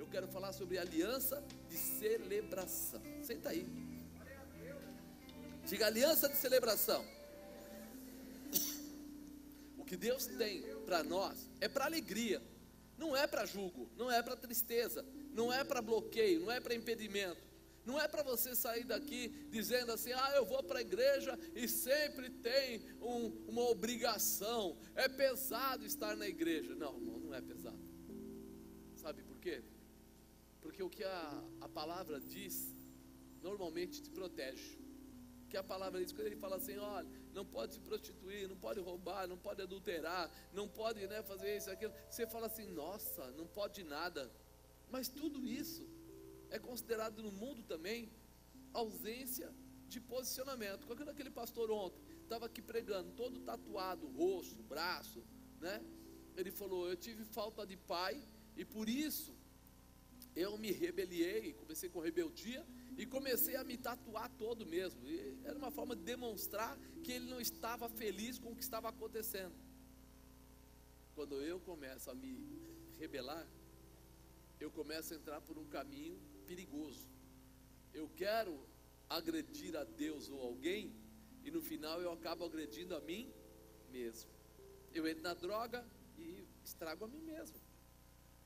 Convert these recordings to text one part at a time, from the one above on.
eu quero falar sobre aliança de celebração. Senta aí. Diga: aliança de celebração. O que Deus tem para nós é para alegria, não é para julgo, não é para tristeza, não é para bloqueio, não é para impedimento. Não é para você sair daqui dizendo assim: ah, eu vou para a igreja e sempre tem uma obrigação, é pesado estar na igreja. Não, irmão, não é pesado. Sabe por quê? Porque o que a palavra diz normalmente te protege. O que a palavra diz, quando ele fala assim: olha, não pode se prostituir, não pode roubar, não pode adulterar, não pode, né, fazer isso, aquilo. Você fala assim: nossa, não pode nada. Mas tudo isso é considerado no mundo também ausência de posicionamento. Quando aquele pastor ontem estava aqui pregando, todo tatuado, rosto, braço, né? Ele falou: eu tive falta de pai e por isso eu me rebeliei, comecei com rebeldia e comecei a me tatuar todo mesmo. E era uma forma de demonstrar que ele não estava feliz com o que estava acontecendo. Quando eu começo a me rebelar, eu começo a entrar por um caminho perigoso. Eu quero agredir a Deus ou alguém e no final eu acabo agredindo a mim mesmo. Eu entro na droga e estrago a mim mesmo.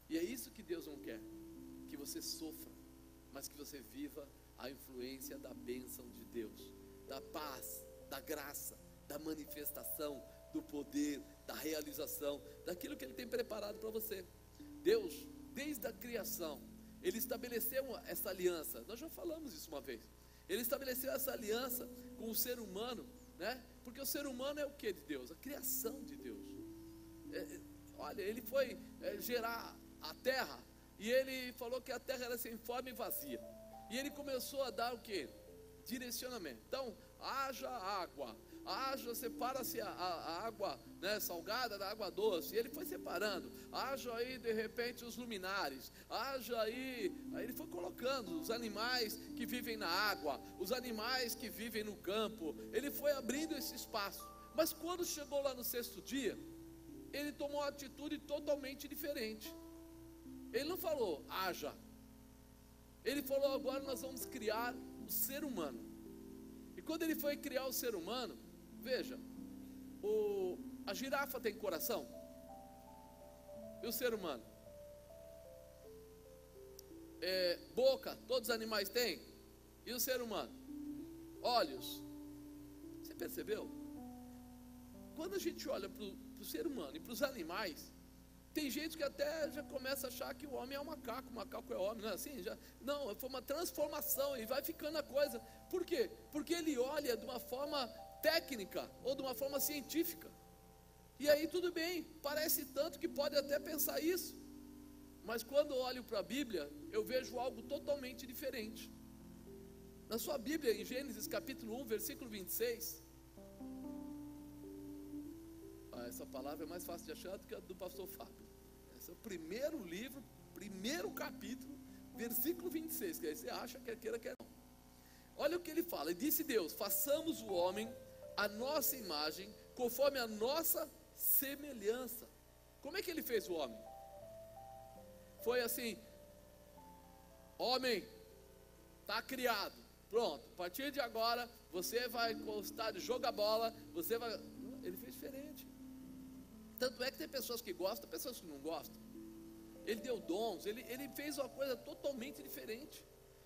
E é isso que Deus não quer, que você sofra, mas que você viva a influência da bênção de Deus, da paz, da graça, da manifestação, do poder, da realização, daquilo que Ele tem preparado para você. Deus, desde a criação, Ele estabeleceu essa aliança. Nós já falamos isso uma vez. Ele estabeleceu essa aliança com o ser humano, né? Porque o ser humano é o que de Deus? A criação de Deus. Olha, Ele foi gerar a terra e Ele falou que a terra era sem forma e vazia. E Ele começou a dar o que? Direcionamento. Então, haja água. Separa-se a água, né, salgada da água doce. E Ele foi separando. Haja aí de repente os luminares. Haja aí Ele foi colocando os animais que vivem na água, os animais que vivem no campo. Ele foi abrindo esse espaço. Mas quando chegou lá no sexto dia, Ele tomou uma atitude totalmente diferente. Ele não falou: haja. Ele falou: agora nós vamos criar o ser humano. E quando Ele foi criar o ser humano, veja, a girafa tem coração? E o ser humano? Boca, todos os animais têm? E o ser humano? Olhos. Você percebeu? Quando a gente olha para o ser humano e para os animais, tem gente que até já começa a achar que o homem é um macaco, o macaco é homem, não é assim? Não, foi uma transformação e vai ficando a coisa. Por quê? Porque ele olha de uma forma técnica ou de uma forma científica. E aí tudo bem, parece tanto que pode até pensar isso. Mas quando eu olho para a Bíblia, eu vejo algo totalmente diferente. Na sua Bíblia, em Gênesis capítulo 1, versículo 26... essa palavra é mais fácil de achar do que a do pastor Fábio. Esse é o primeiro livro, primeiro capítulo, versículo 26, que aí você acha que queira que é não. Olha o que ele fala: e disse Deus: façamos o homem a nossa imagem, conforme a nossa semelhança. Como é que Ele fez o homem? Foi assim: homem, está criado, pronto, a partir de agora você vai gostar de jogar bola, você vai... Ele fez diferente. Tanto é que tem pessoas que gostam, pessoas que não gostam. Ele deu dons, ele fez uma coisa totalmente diferente.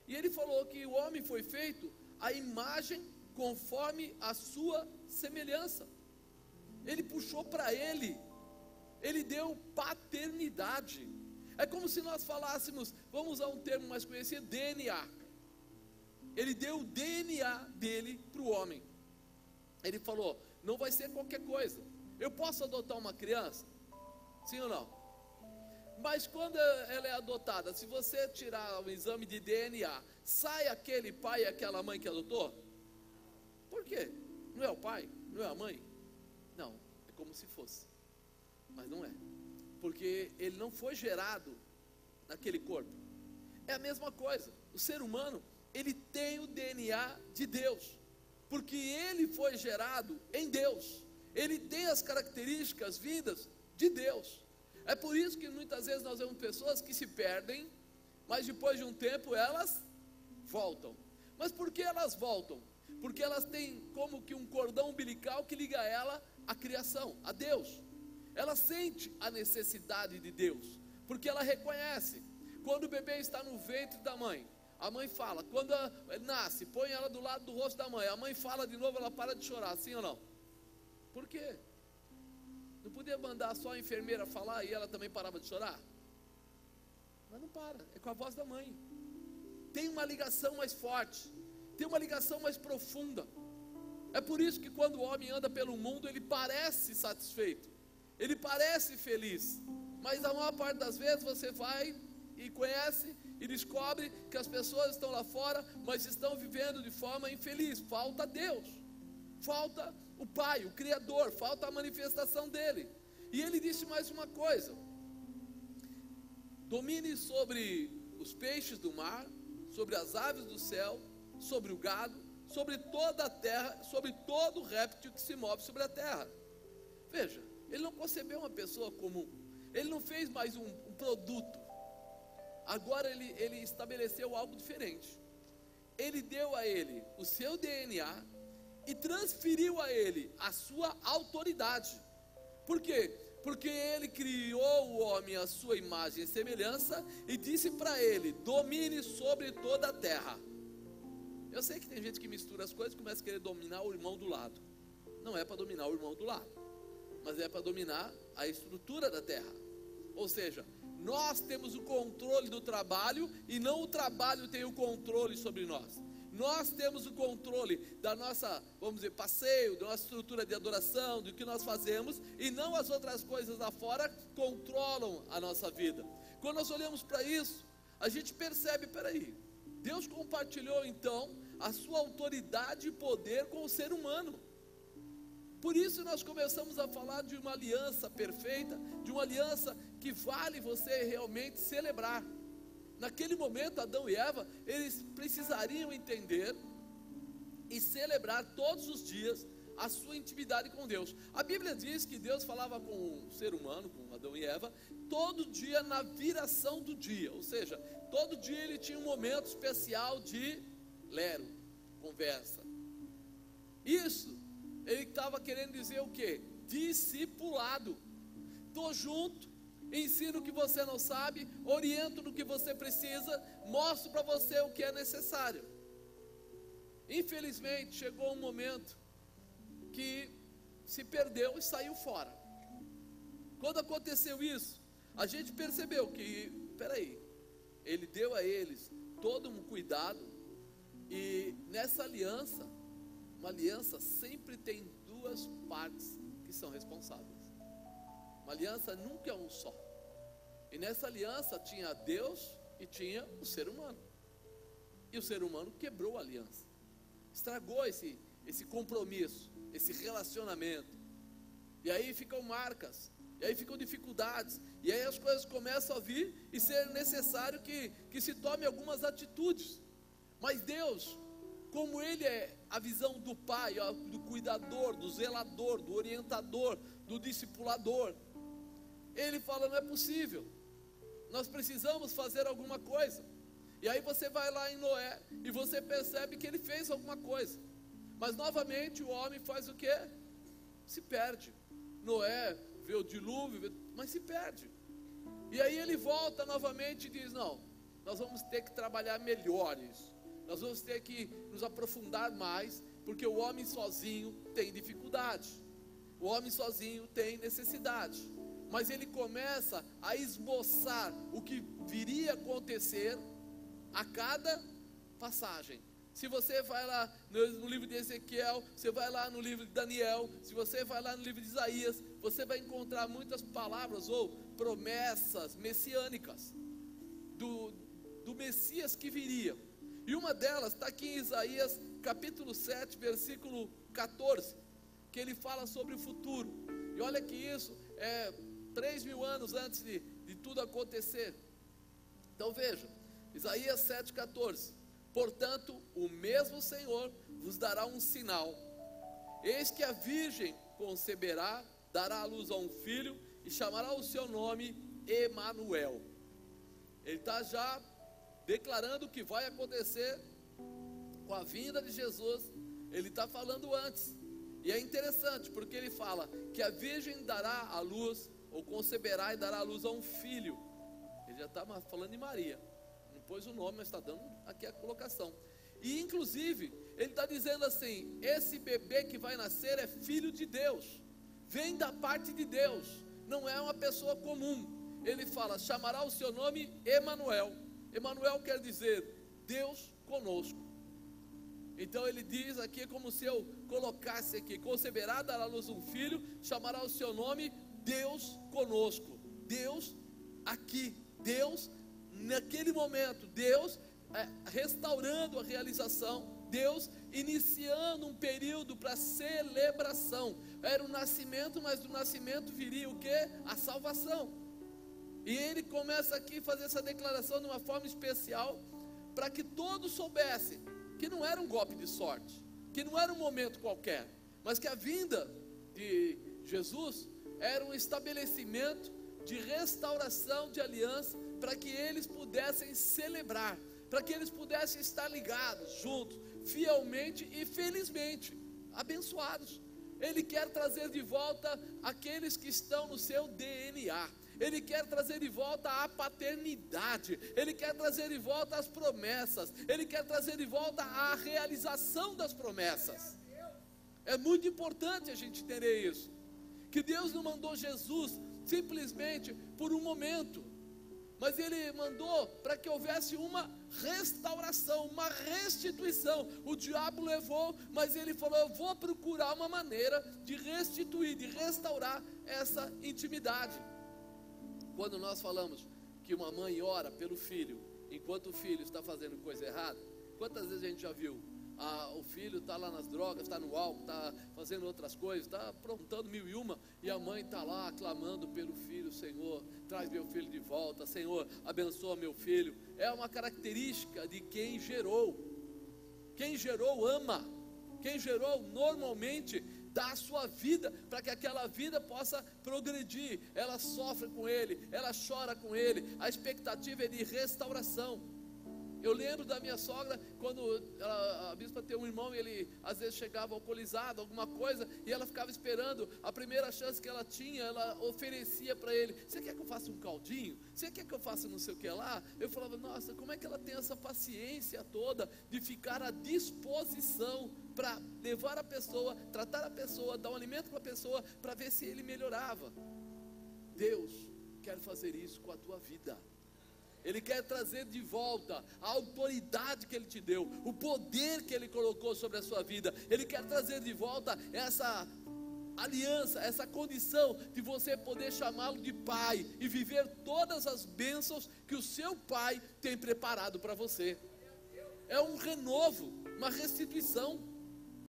E Ele falou que o homem foi feito à imagem conforme a sua semelhança. Ele puxou para Ele deu paternidade. É como se nós falássemos, vamos usar um termo mais conhecido, DNA. Ele deu o DNA dele para o homem. Ele falou: não vai ser qualquer coisa. Eu posso adotar uma criança? Sim ou não? Mas quando ela é adotada, se você tirar um exame de DNA, sai aquele pai e aquela mãe que adotou? Por quê? Não é o pai? Não é a mãe? Não, é como se fosse. Mas não é. Porque ele não foi gerado naquele corpo. É a mesma coisa. O ser humano, ele tem o DNA de Deus. Porque ele foi gerado em Deus. Ele tem as características vindas de Deus. É por isso que muitas vezes nós vemos pessoas que se perdem mas depois de um tempo elas voltam. Mas por que elas voltam? Porque elas têm como que um cordão umbilical que liga ela à criação, a Deus. Ela sente a necessidade de Deus, porque ela reconhece. Quando o bebê está no ventre da mãe, a mãe fala. Quando ele nasce, põe ela do lado do rosto da mãe, a mãe fala de novo, ela para de chorar, sim ou não? Por quê? Não podia mandar só a enfermeira falar e ela também parava de chorar? Mas não para, é com a voz da mãe. Tem uma ligação mais forte, tem uma ligação mais profunda. É por isso que quando o homem anda pelo mundo, ele parece satisfeito, ele parece feliz, mas a maior parte das vezes você vai e conhece e descobre que as pessoas estão lá fora, mas estão vivendo de forma infeliz. Falta Deus, falta o Pai, o Criador, falta a manifestação dele. E ele disse mais uma coisa: domine sobre os peixes do mar, sobre as aves do céu, sobre o gado, sobre toda a terra, sobre todo réptil que se move sobre a terra. Veja, ele não concebeu uma pessoa comum, ele não fez mais um produto. Agora ele estabeleceu algo diferente. Ele deu a ele o seu DNA e transferiu a ele a sua autoridade. Por quê? Porque ele criou o homem à sua imagem e semelhança e disse para ele: domine sobre toda a terra. Eu sei que tem gente que mistura as coisas e começa a querer dominar o irmão do lado. Não é para dominar o irmão do lado, mas é para dominar a estrutura da terra. Ou seja, nós temos o controle do trabalho e não o trabalho tem o controle sobre nós. Nós temos o controle da nossa, vamos dizer, passeio, da nossa estrutura de adoração, do que nós fazemos, e não as outras coisas lá fora controlam a nossa vida. Quando nós olhamos para isso, a gente percebe, peraí, Deus compartilhou então a sua autoridade e poder com o ser humano. Por isso nós começamos a falar de uma aliança perfeita, de uma aliança que vale você realmente celebrar. Naquele momento, Adão e Eva, eles precisariam entender e celebrar todos os dias a sua intimidade com Deus. A Bíblia diz que Deus falava com o ser humano, com Adão e Eva, todo dia na viração do dia. Ou seja, todo dia ele tinha um momento especial de lero, conversa. Isso, ele estava querendo dizer o quê? Discipulado. Estou junto, ensino o que você não sabe, oriento no que você precisa, mostro para você o que é necessário. Infelizmente, chegou um momento que se perdeu e saiu fora. Quando aconteceu isso, a gente percebeu que, peraí, ele deu a eles todo um cuidado, e nessa aliança, uma aliança sempre tem duas partes que são responsáveis. Uma aliança nunca é um só. E nessa aliança tinha Deus e tinha o ser humano. E o ser humano quebrou a aliança, estragou esse compromisso, esse relacionamento. E aí ficam marcas, e aí ficam dificuldades, e aí as coisas começam a vir e ser necessário que se tome algumas atitudes. Mas Deus, como Ele é a visão do Pai, do cuidador, do zelador, do orientador, do discipulador, Ele fala: não é possível, nós precisamos fazer alguma coisa. E aí você vai lá em Noé e você percebe que ele fez alguma coisa, mas novamente o homem faz o quê? Se perde. Noé vê o dilúvio, mas se perde. E aí ele volta novamente e diz: não, nós vamos ter que trabalhar melhor isso, nós vamos ter que nos aprofundar mais, porque o homem sozinho tem dificuldade, o homem sozinho tem necessidade. Mas ele começa a esboçar o que viria a acontecer a cada passagem. Se você vai lá no livro de Ezequiel, você vai lá no livro de Daniel, se você vai lá no livro de Isaías, você vai encontrar muitas palavras ou promessas messiânicas do Messias que viria. E uma delas está aqui em Isaías capítulo 7, versículo 14, que ele fala sobre o futuro. E olha que isso é 3.000 anos antes de tudo acontecer. Então veja, Isaías 7,14: portanto, o mesmo Senhor vos dará um sinal. Eis que a virgem conceberá, dará à luz a um filho, e chamará o seu nome Emanuel. Ele está já declarando o que vai acontecer com a vinda de Jesus. Ele está falando antes, e é interessante, porque ele fala que a virgem dará à luz, ou conceberá e dará à luz a um filho. Ele já está falando de Maria, não pôs o nome, mas está dando aqui a colocação. E inclusive, ele está dizendo assim: esse bebê que vai nascer é filho de Deus, vem da parte de Deus, não é uma pessoa comum. Ele fala, chamará o seu nome Emanuel. Emanuel quer dizer Deus conosco. Então ele diz aqui, como se eu colocasse aqui: conceberá, dará à luz um filho, chamará o seu nome Deus conosco. Deus aqui, Deus naquele momento, Deus restaurando a realização, Deus iniciando um período para celebração. Era o nascimento, mas do nascimento viria o que? A salvação. E ele começa aqui a fazer essa declaração de uma forma especial, para que todos soubessem que não era um golpe de sorte, que não era um momento qualquer, mas que a vinda de Jesus era um estabelecimento de restauração de aliança, para que eles pudessem celebrar, para que eles pudessem estar ligados, juntos, fielmente e felizmente, abençoados. Ele quer trazer de volta aqueles que estão no seu DNA. Ele quer trazer de volta a paternidade. Ele quer trazer de volta as promessas. Ele quer trazer de volta a realização das promessas. É muito importante a gente entender isso, que Deus não mandou Jesus simplesmente por um momento, mas Ele mandou para que houvesse uma restauração, uma restituição. O diabo levou, mas Ele falou: eu vou procurar uma maneira de restituir, de restaurar essa intimidade. Quando nós falamos que uma mãe ora pelo filho, enquanto o filho está fazendo coisa errada, quantas vezes a gente já viu? O filho está lá nas drogas, está no álcool, está fazendo outras coisas, está aprontando 1001, e a mãe está lá clamando pelo filho: Senhor, traz meu filho de volta, Senhor, abençoa meu filho. É uma característica de quem gerou. Quem gerou ama. Quem gerou normalmente dá a sua vida para que aquela vida possa progredir. Ela sofre com ele, ela chora com ele, a expectativa é de restauração. Eu lembro da minha sogra, quando a bispa tem um irmão, e ele às vezes chegava alcoolizado, alguma coisa, e ela ficava esperando a primeira chance que ela tinha, ela oferecia para ele: você quer que eu faça um caldinho? Você quer que eu faça não sei o que lá? Eu falava: nossa, como é que ela tem essa paciência toda de ficar à disposição para levar a pessoa, tratar a pessoa, dar um alimento para a pessoa, para ver se ele melhorava. Deus quer fazer isso com a tua vida. Ele quer trazer de volta a autoridade que Ele te deu, o poder que Ele colocou sobre a sua vida. Ele quer trazer de volta essa aliança, essa condição de você poder chamá-lo de pai e viver todas as bênçãos que o seu pai tem preparado para você. É um renovo, uma restituição.